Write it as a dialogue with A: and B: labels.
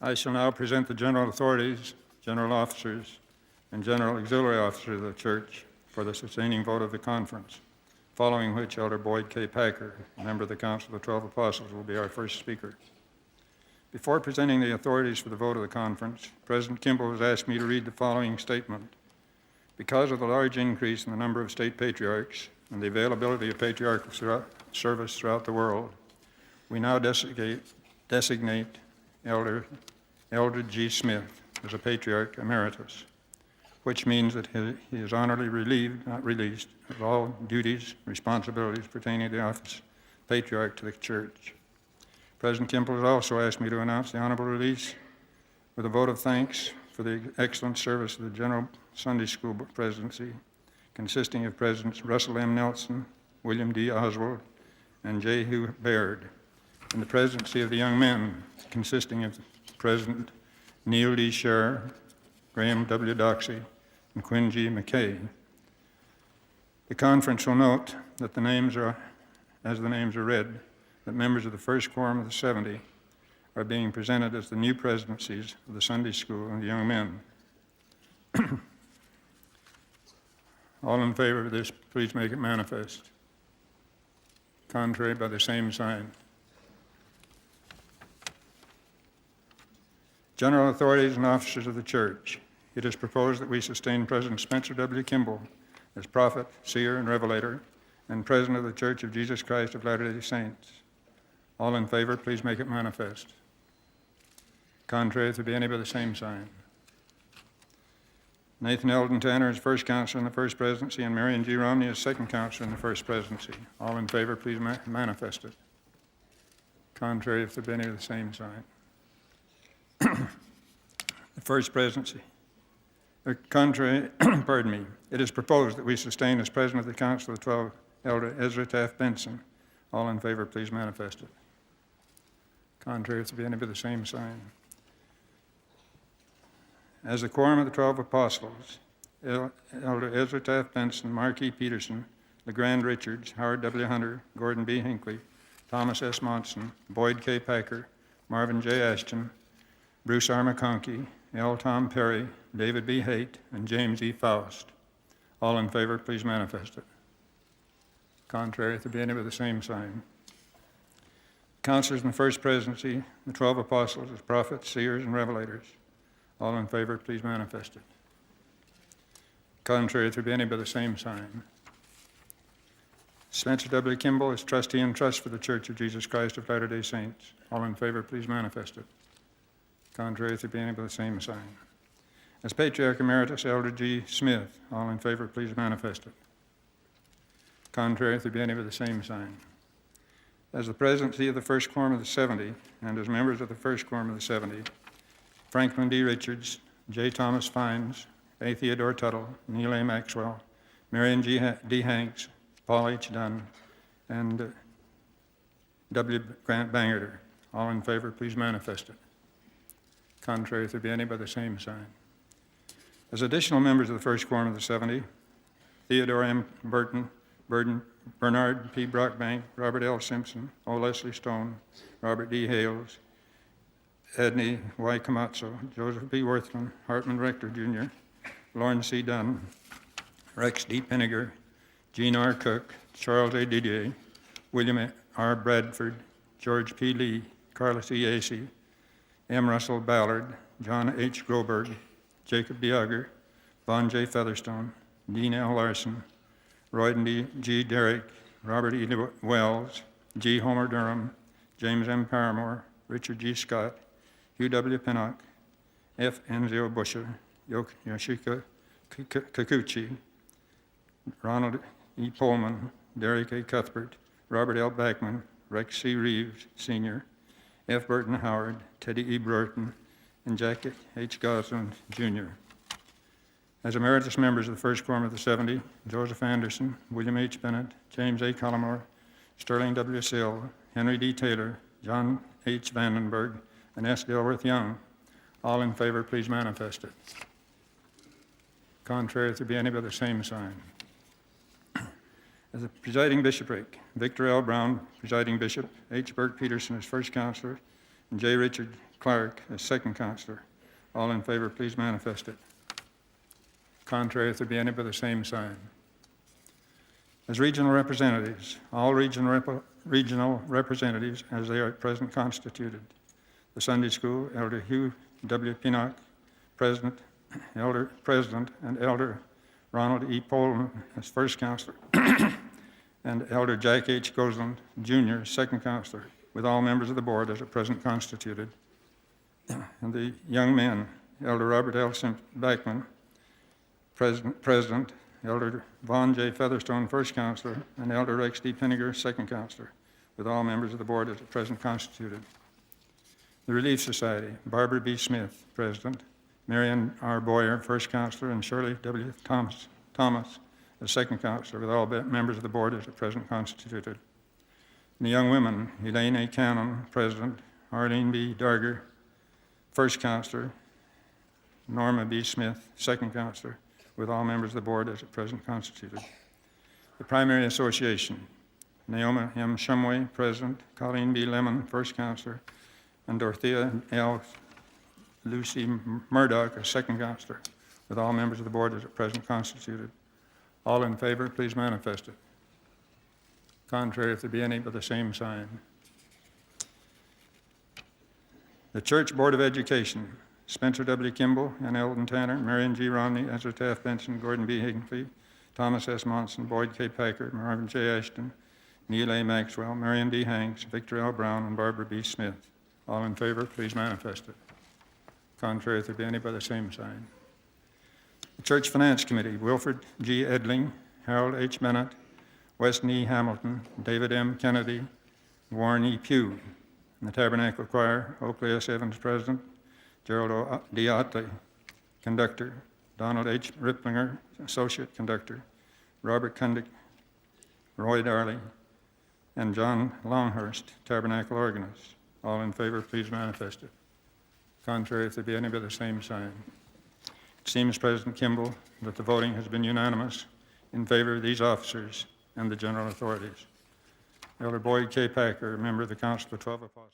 A: I shall now present the general authorities, general officers, and general auxiliary officers of the church for the sustaining vote of the conference, following which Elder Boyd K. Packer, a member of the Council of the 12 Apostles, will be our first speaker. Before presenting the authorities for the vote of the conference, President Kimball has asked me to read the following statement. Because of the large increase in the number of state patriarchs and the availability of patriarchal service throughout the world, we now designate Elder G. Smith as a patriarch emeritus, which means that he is honorably relieved, not released, of all duties, responsibilities pertaining to the office of patriarch to the church. President Kimball has also asked me to announce the honorable release with a vote of thanks for the excellent service of the General Sunday School Presidency, consisting of Presidents Russell M. Nelson, William D. Oswald, and Jehu Baird, and the Presidency of the Young Men, consisting of President Neil D. Scherer, Graham W. Doxey, and Quinn G. McKay. The conference will note that as the names are read, that members of the first quorum of the 70 are being presented as the new presidencies of the Sunday School and the Young Men. All in favor of this, please make it manifest. Contrary, by the same sign. General authorities and officers of the church, it is proposed that we sustain President Spencer W. Kimball as prophet, seer, and revelator, and President of the Church of Jesus Christ of Latter-day Saints. All in favor, please make it manifest. Contrary, if there be any by the same sign. Nathan Eldon Tanner is first counselor in the first presidency, and Marion G. Romney is second counselor in the first presidency. All in favor, please manifest it. Contrary, if there be any of the same sign. The first presidency. Contrary, pardon me, it is proposed that we sustain as president of the Council of the 12 Elder Ezra Taft Benson. All in favor, please manifest it. Contrary, if there be any by the same sign. As the quorum of the 12 Apostles, Elder Ezra Taft Benson, Mark E. Peterson, LeGrand Richards, Howard W. Hunter, Gordon B. Hinckley, Thomas S. Monson, Boyd K. Packer, Marvin J. Ashton, Bruce R. McConkie, L. Tom Perry, David B. Haight, and James E. Faust. All in favor, please manifest it. Contrary, if there be any with the same sign. Counselors in the first presidency, the 12 apostles as prophets, seers, and revelators. All in favor, please manifest it. Contrary, if there be any by the same sign. Spencer W. Kimball is trustee and trust for the Church of Jesus Christ of Latter-day Saints. All in favor, please manifest it. Contrary, if there be any by the same sign. As Patriarch Emeritus, Elder G. Smith. All in favor, please manifest it. Contrary, if there be any by the same sign. As the presidency of the first quorum of the 70, and as members of the first quorum of the 70, Franklin D. Richards, J. Thomas Fines, A. Theodore Tuttle, Neil A. Maxwell, Marion D. Hanks, Paul H. Dunn, and W. Grant Bangerter. All in favor, please manifest it. Contrary, if there be any by the same sign. As additional members of the first quorum of the 70, Theodore M. Bernard P. Brockbank, Robert L. Simpson, O. Leslie Stone, Robert D. Hales, Edney Y. Camacho, Joseph B. Worthman, Hartman Rector, Jr., Lawrence C. Dunn, Rex D. Pinniger, Gene R. Cook, Charles A. Didier, William R. Bradford, George P. Lee, Carlos E. Acey, M. Russell Ballard, John H. Groberg, Jacob D. Ugger, Vaughn J. Featherstone, Dean L. Larson, Royden G. Derrick, Robert E. Wells, G. Homer Durham, James M. Paramore, Richard G. Scott, Hugh W. Pinnock, F. Enzio Busher, Yoshika Kikuchi, Ronald E. Pullman, Derek A. Cuthbert, Robert L. Backman, Rex C. Reeves, Sr., F. Burton Howard, Teddy E. Burton, and Jack H. Goslin, Jr. As emeritus members of the first quorum of the 70, Joseph Anderson, William H. Bennett, James A. Collmore, Sterling W. Sill, Henry D. Taylor, John H. Vandenberg, and S. Dilworth Young. All in favor, please manifest it. Contrary, if there be any by the same sign. As the presiding bishopric, Victor L. Brown, presiding bishop, H. Burke Peterson as first counselor, and J. Richard Clark as second counselor. All in favor, please manifest it. Contrary, if there be any, by the same sign. As regional representatives, all regional representatives as they are at present constituted. The Sunday School, Elder Hugh W. Pinnock, President, and Elder Ronald E. Poland as first counselor, and Elder Jack H. Gosland, Jr., second counselor, with all members of the board as at present constituted. And the young men, Elder Robert L. Backman, President, Elder Vaughn J. Featherstone, first counselor, and Elder Rex D. Pinniger, second counselor, with all members of the board as at present constituted. The Relief Society, Barbara B. Smith, President, Marion R. Boyer, first counselor, and Shirley W. Thomas as second counselor, with all members of the board as at present constituted. And the young women, Elaine A. Cannon, President, Arlene B. Darger, first counselor, Norma B. Smith, second counselor, with all members of the board as at present constituted. The Primary Association, Naomi M. Shumway, President, Colleen B. Lemon, first counselor, and Dorothea L. Lucy Murdoch as second counselor, with all members of the board as at present constituted. All in favor, please manifest it. Contrary, if there be any, by the same sign. The Church Board of Education, Spencer W. Kimball and Eldon Tanner, Marion G. Romney, Ezra Taft Benson, Gordon B. Hinckley, Thomas S. Monson, Boyd K. Packer, Marvin J. Ashton, Neil A. Maxwell, Marion D. Hanks, Victor L. Brown, and Barbara B. Smith. All in favor, please manifest it. Contrary, if there be any, by the same sign. The Church Finance Committee, Wilford G. Edling, Harold H. Bennett, Weston E. Hamilton, David M. Kennedy, Warren E. Pugh. And the Tabernacle Choir, Oakley S. Evans, President, Gerald D. Otley, Conductor, Donald H. Ripplinger, Associate Conductor, Robert Kundick, Roy Darley, and John Longhurst, Tabernacle Organist. All in favor, please manifest it. Contrary, if there be any, by the same sign. It seems, President Kimball, that the voting has been unanimous in favor of these officers and the general authorities. Elder Boyd K. Packer, member of the Council of 12 Apostles.